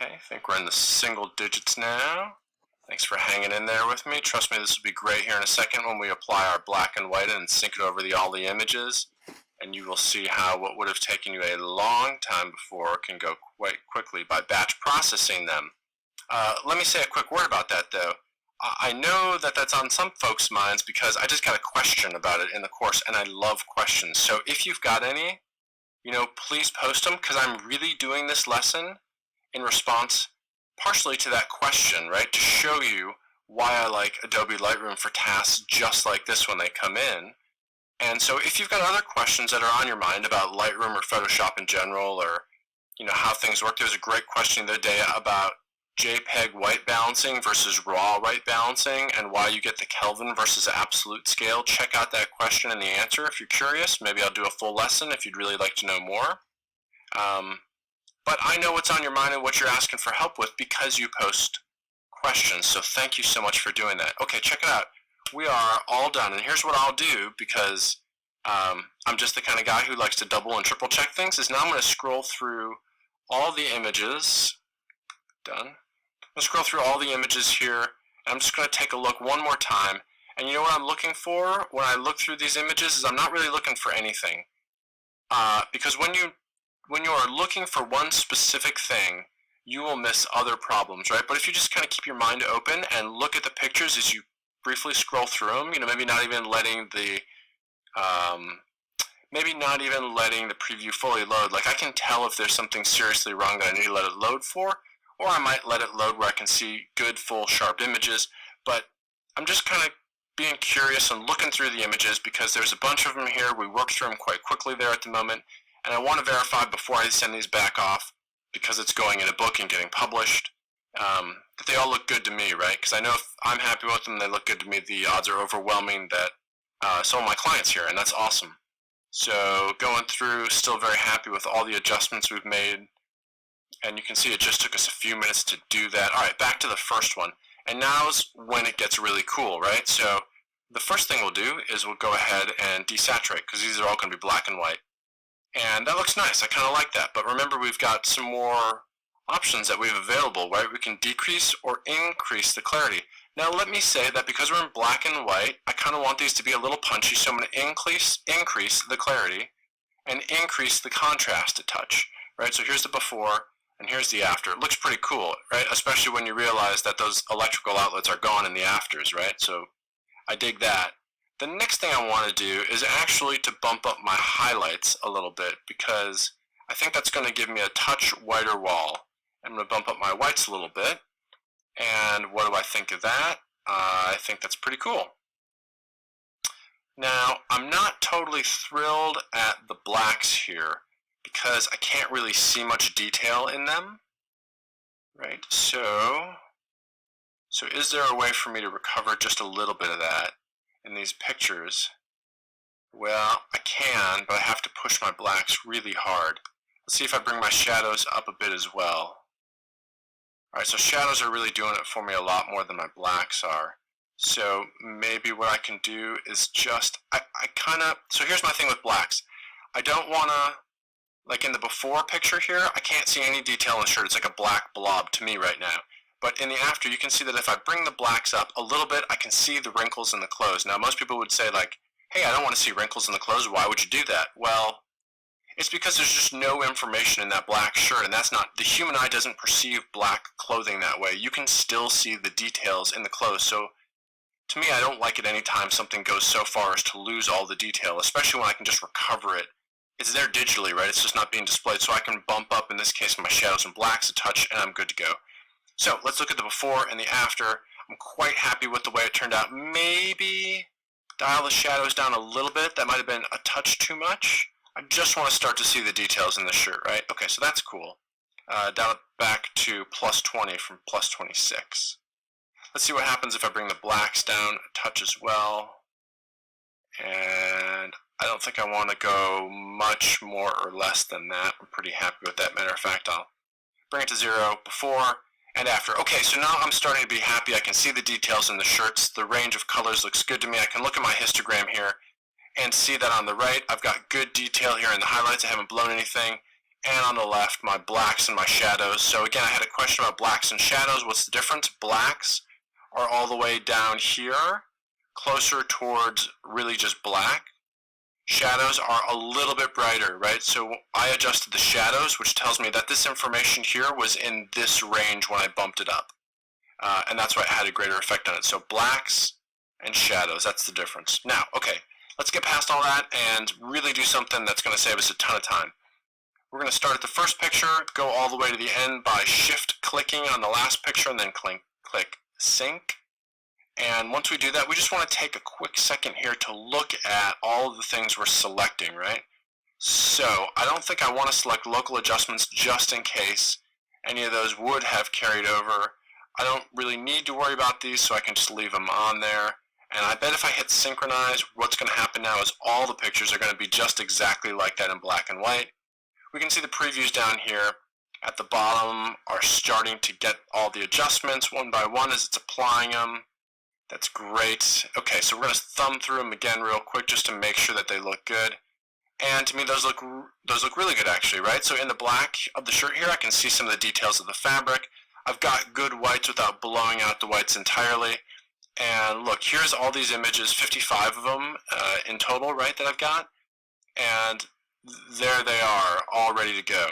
Okay, I think we're in the single digits now. Thanks for hanging in there with me. Trust me, this will be great here in a second when we apply our black and white and sync it over all the images. And you will see how what would have taken you a long time before can go quite quickly by batch processing them. Let me say a quick word about that though. I know that that's on some folks' minds because I just got a question about it in the course and I love questions. So if you've got any, please post them because I'm really doing this lesson in response partially to that question, right? To show you why I like Adobe Lightroom for tasks just like this when they come in. And so if you've got other questions that are on your mind about Lightroom or Photoshop in general, or how things work, there was a great question the other day about JPEG white balancing versus RAW white balancing and why you get the Kelvin versus absolute scale. Check out that question and the answer if you're curious. Maybe I'll do a full lesson if you'd really like to know more. But I know what's on your mind and what you're asking for help with because you post questions. So thank you so much for doing that. Okay, check it out. We are all done. And here's what I'll do because I'm just the kind of guy who likes to double and triple check things, is now I'm going to scroll through all the images. Done. I'm going to scroll through all the images here. And I'm just going to take a look one more time. And you know what I'm looking for when I look through these images is I'm not really looking for anything. Because when you are looking for one specific thing, you will miss other problems, right? But if you just kind of keep your mind open and look at the pictures as you briefly scroll through them, maybe not even letting the preview fully load. Like I can tell if there's something seriously wrong that I need to let it load for, or I might let it load where I can see good, full, sharp images. But I'm just kind of being curious and looking through the images because there's a bunch of them here. We worked through them quite quickly there at the moment. And I want to verify before I send these back off, because it's going in a book and getting published, that they all look good to me, right? Because I know if I'm happy with them, they look good to me, the odds are overwhelming that some of my clients here, and that's awesome. So going through, still very happy with all the adjustments we've made. And you can see it just took us a few minutes to do that. All right, back to the first one. And now's when it gets really cool, right? So the first thing we'll do is we'll go ahead and desaturate, because these are all going to be black and white. And that looks nice. I kind of like that. But remember, we've got some more options that we have available, right? We can decrease or increase the clarity. Now, let me say that because we're in black and white, I kind of want these to be a little punchy, so I'm going to increase the clarity and increase the contrast a touch, right? So here's the before and here's the after. It looks pretty cool, right? Especially when you realize that those electrical outlets are gone in the afters, right? So I dig that. The next thing I want to do is actually to bump up my highlights a little bit because I think that's going to give me a touch whiter wall. I'm going to bump up my whites a little bit. And what do I think of that? I think that's pretty cool. Now, I'm not totally thrilled at the blacks here because I can't really see much detail in them. Right? So is there a way for me to recover just a little bit of that in these pictures? Well, I can, but I have to push my blacks really hard. Let's see if I bring my shadows up a bit as well. Alright, so shadows are really doing it for me a lot more than my blacks are. So maybe what I can do is just, so here's my thing with blacks. I don't want to, like in the before picture here, I can't see any detail in the shirt. It's like a black blob to me right now. But in the after, you can see that if I bring the blacks up a little bit, I can see the wrinkles in the clothes. Now, most people would say like, hey, I don't want to see wrinkles in the clothes. Why would you do that? Well, it's because there's just no information in that black shirt, and that's not, the human eye doesn't perceive black clothing that way. You can still see the details in the clothes. So to me, I don't like it anytime something goes so far as to lose all the detail, especially when I can just recover it. It's there digitally, right? It's just not being displayed. So I can bump up, in this case, my shadows and blacks a touch, and I'm good to go. So let's look at the before and the after. I'm quite happy with the way it turned out. Maybe dial the shadows down a little bit. That might have been a touch too much. I just want to start to see the details in the shirt, right? Okay, so that's cool. Dial it back to plus 20 from plus 26. Let's see what happens if I bring the blacks down a touch as well. And I don't think I want to go much more or less than that. I'm pretty happy with that. Matter of fact, I'll bring it to 0 before and after. Okay, so now I'm starting to be happy. I can see the details in the shirts. The range of colors looks good to me. I can look at my histogram here and see that on the right, I've got good detail here in the highlights. I haven't blown anything. and on the left, my blacks and my shadows. So again, I had a question about blacks and shadows. What's the difference? Blacks are all the way down here, closer towards really just black. Shadows are a little bit brighter, right? So I adjusted the shadows, which tells me that this information here was in this range when I bumped it up. And that's why it had a greater effect on it. So blacks and shadows, that's the difference. Now, okay, let's get past all that and really do something that's going to save us a ton of time. We're going to start at the first picture, go all the way to the end by shift-clicking on the last picture, and then click sync. And once we do that, we just want to take a quick second here to look at all of the things we're selecting, right? So I don't think I want to select local adjustments just in case any of those would have carried over. I don't really need to worry about these, so I can just leave them on there. And I bet if I hit synchronize, what's going to happen now is all the pictures are going to be just exactly like that in black and white. We can see the previews down here at the bottom are starting to get all the adjustments one by one as it's applying them. That's great. Okay, so we're going to thumb through them again real quick just to make sure that they look good. And to me, those look really good actually, right? So in the black of the shirt here, I can see some of the details of the fabric. I've got good whites without blowing out the whites entirely. And look, here's all these images, 55 of them in total, right, that I've got. And there they are, all ready to go.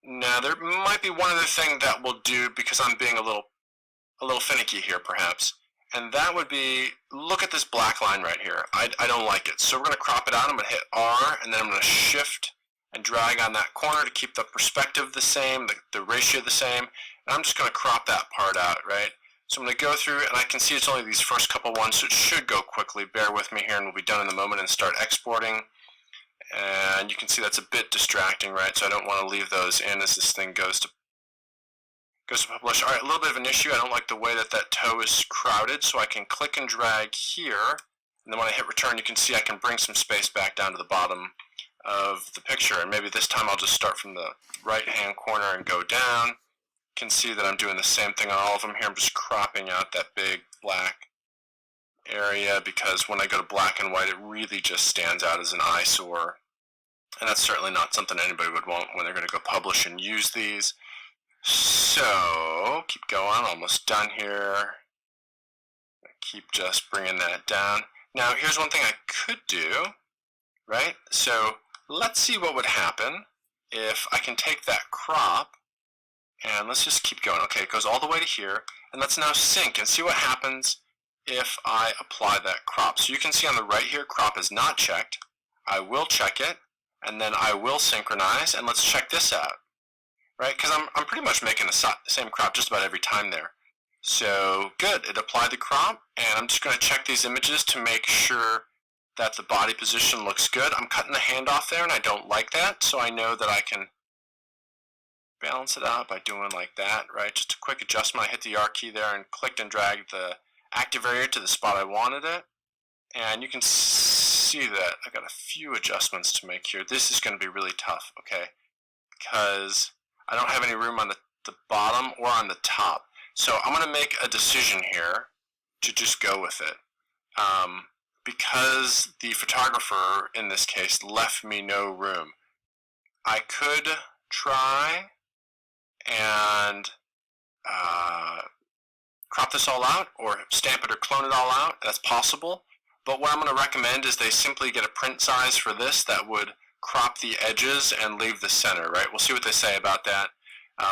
Now, there might be one other thing that we'll do because I'm being a little finicky here, perhaps. And that would be, look at this black line right here. I don't like it. So we're going to crop it out. I'm going to hit R, and then I'm going to shift and drag on that corner to keep the perspective the same, the ratio the same. And I'm just going to crop that part out, right? So I'm going to go through, and I can see it's only these first couple ones, so it should go quickly. Bear with me here, and we'll be done in a moment and start exporting. And you can see that's a bit distracting, right? So I don't want to leave those in as this thing goes to publish. All right, a little bit of an issue. I don't like the way that toe is crowded, so I can click and drag here. And then when I hit return, you can see I can bring some space back down to the bottom of the picture. And maybe this time I'll just start from the right-hand corner and go down. You can see that I'm doing the same thing on all of them here. I'm just cropping out that big black area because when I go to black and white, it really just stands out as an eyesore. And that's certainly not something anybody would want when they're going to go publish and use these. So, keep going, almost done here. Keep just bringing that down. Now, here's one thing I could do, right? So, let's see what would happen if I can take that crop, and let's just keep going. Okay, it goes all the way to here, and let's now sync and see what happens if I apply that crop. So you can see on the right here, crop is not checked. I will check it, and then I will synchronize, and let's check this out, right? Because I'm pretty much making the same crop just about every time there. So good, it applied the crop, and I'm just going to check these images to make sure that the body position looks good. I'm cutting the hand off there, and I don't like that, so I know that I can balance it out by doing like that, right? Just a quick adjustment. I hit the R key there and clicked and dragged the active area to the spot I wanted it. And you can see that I've got a few adjustments to make here. This is going to be really tough, okay? Because I don't have any room on the bottom or on the top. So I'm going to make a decision here to just go with it. Because the photographer, in this case, left me no room. I could try and crop this all out or stamp it or clone it all out. That's possible. But what I'm going to recommend is they simply get a print size for this that would crop the edges and leave the center, right? We'll see what they say about that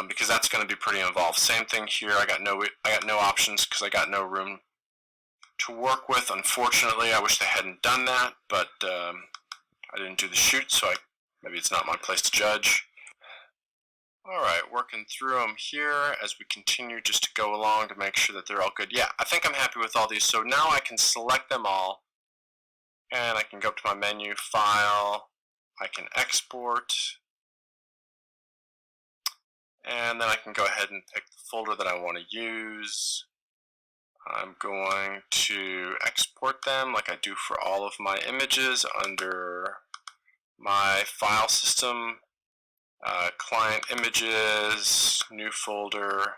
because that's going to be pretty involved. Same thing here. I got no options because I got no room to work with. Unfortunately, I wish they hadn't done that, but I didn't do the shoot, so maybe it's not my place to judge. All right, working through them here as we continue just to go along to make sure that they're all good. Yeah, I think I'm happy with all these. So now I can select them all, and I can go up to my menu, File, I can export, and then I can go ahead and pick the folder that I want to use. I'm going to export them like I do for all of my images under my file system. Client images, new folder,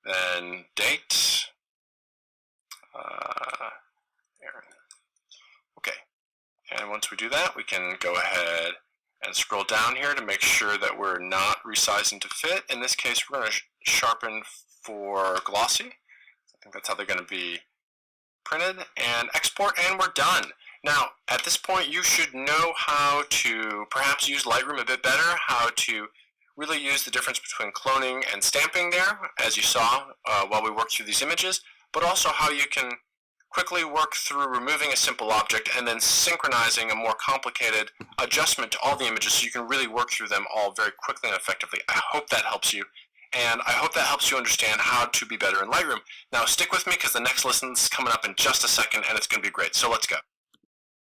then date. Okay, and once we do that, we can go ahead, And scroll down here to make sure that we're not resizing to fit. In this case, we're going to sharpen for glossy. I think that's how they're going to be printed. And export, and we're done. Now, at this point, you should know how to perhaps use Lightroom a bit better, how to really use the difference between cloning and stamping there, as you saw while we worked through these images, but also how you can quickly work through removing a simple object and then synchronizing a more complicated adjustment to all the images so you can really work through them all very quickly and effectively. I hope that helps you, and I hope that helps you understand how to be better in Lightroom. Now stick with me because the next lesson's coming up in just a second and it's going to be great, so let's go.